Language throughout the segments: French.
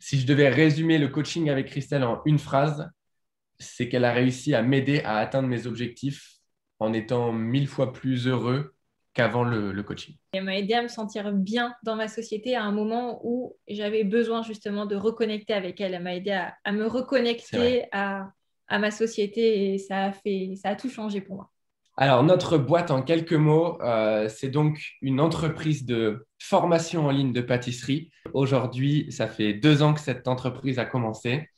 Si je devais résumer le coaching avec Christelle en une phrase, c'est qu'elle a réussi à m'aider à atteindre mes objectifs en étant 1000 fois plus heureux qu'avant le coaching. Elle m'a aidé à me sentir bien dans ma société à un moment où j'avais besoin justement de reconnecter avec elle. Elle m'a aidé à me C'est vrai. reconnecter à ma société et ça a tout changé pour moi. Alors, notre boîte, en quelques mots, c'est donc une entreprise de formation en ligne de pâtisserie. Aujourd'hui, ça fait 2 ans que cette entreprise a commencé.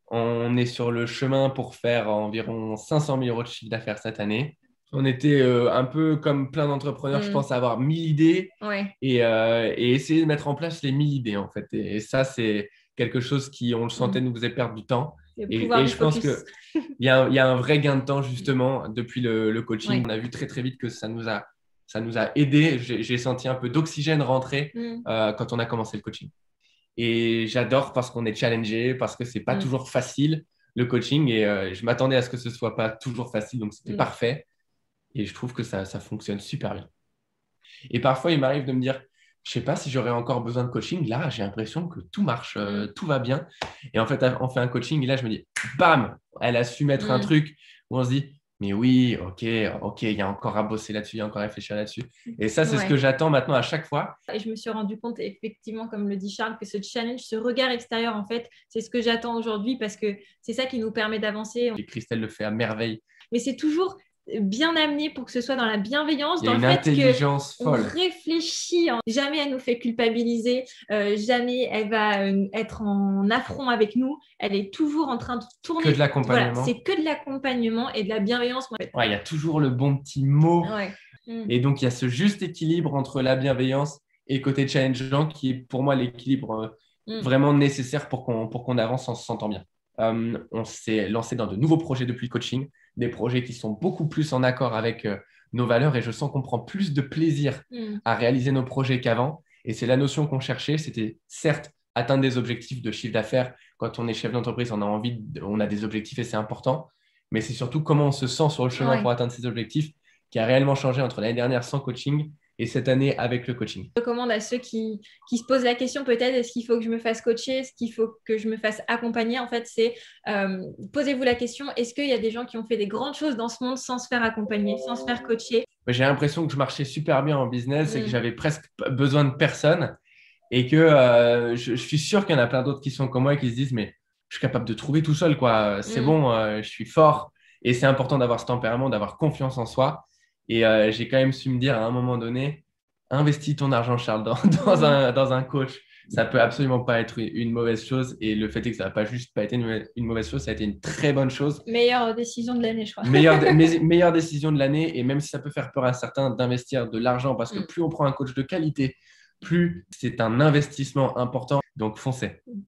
On est sur le chemin pour faire environ 500 000 euros de chiffre d'affaires cette année. On était un peu comme plein d'entrepreneurs, je Mm. pense, à avoir 1000 idées Ouais. et essayer de mettre en place les 1000 idées, en fait. Et ça, c'est quelque chose qui, on le sentait, Mm. nous faisait perdre du temps. C'est le pouvoir Et du je pense focus. qu'il y a un vrai gain de temps, justement, depuis le coaching. Ouais. On a vu très, très vite que ça nous a aidé. J'ai senti un peu d'oxygène rentrer Mm. quand on a commencé le coaching. Et j'adore parce qu'on est challengé, parce que c'est pas Mm. toujours facile le coaching. Et je m'attendais à ce que ce soit pas toujours facile, donc c'était Mm. parfait. Et je trouve que ça fonctionne super bien. Et parfois, il m'arrive de me dire, je sais pas si j'aurais encore besoin de coaching. Là, j'ai l'impression que tout marche, Mm. tout va bien. Et en fait, on fait un coaching et là, je me dis, bam, elle a su mettre un Mm. truc où on se dit, mais oui, ok, il y a encore à bosser là-dessus, il y a encore à réfléchir là-dessus. Et ça, c'est ce que Ouais. j'attends maintenant à chaque fois. Et je me suis rendu compte, effectivement, comme le dit Charles, que ce challenge, ce regard extérieur, en fait, c'est ce que j'attends aujourd'hui parce que c'est ça qui nous permet d'avancer. Et Christelle le fait à merveille. Mais c'est toujours bien amené pour que ce soit dans la bienveillance, Il y a dans le une fait que intelligence on folle. réfléchit. Jamais elle nous fait culpabiliser, jamais elle va être en affront avec nous. Elle est toujours en train de Que de tourner. Voilà, l'accompagnement. c'est que de l'accompagnement et de la bienveillance. Ouais, il y a toujours le bon petit mot. Ouais. Mm. Et donc, il y a ce juste équilibre entre la bienveillance et le côté challengeant qui est pour moi l'équilibre Mm. vraiment nécessaire pour qu'on avance en se sentant bien. On s'est lancé dans de nouveaux projets depuis le coaching, des projets qui sont beaucoup plus en accord avec nos valeurs et je sens qu'on prend plus de plaisir Mm. à réaliser nos projets qu'avant. Et c'est la notion qu'on cherchait, c'était certes atteindre des objectifs de chiffre d'affaires. Quand on est chef d'entreprise, on a des objectifs et c'est important. Mais c'est surtout comment on se sent sur le chemin Ouais. pour atteindre ces objectifs qui a réellement changé entre l'année dernière sans coaching et cette année avec le coaching. Je recommande à ceux qui se posent la question peut-être est-ce qu'il faut que je me fasse coacher, est-ce qu'il faut que je me fasse accompagner. En fait, c'est posez-vous la question est-ce qu'il y a des gens qui ont fait des grandes choses dans ce monde sans se faire accompagner, sans se faire coacher. J'ai l'impression que je marchais super bien en business et que Mm. j'avais presque besoin de personne et que je suis sûr qu'il y en a plein d'autres qui sont comme moi et qui se disent mais je suis capable de trouver tout seul, quoi. C'est Mm. bon, je suis fort et c'est important d'avoir ce tempérament, d'avoir confiance en soi. Et j'ai quand même su me dire à un moment donné, investis ton argent, Charles, Mm. dans un coach. Ça peut absolument pas être une mauvaise chose. Et le fait est que ça n'a pas juste pas été une mauvaise chose, ça a été une très bonne chose. Meilleure décision de l'année, je crois. Meilleure décision de l'année. Et même si ça peut faire peur à certains d'investir de l'argent, parce que Mm. plus on prend un coach de qualité, plus c'est un investissement important. Donc foncez.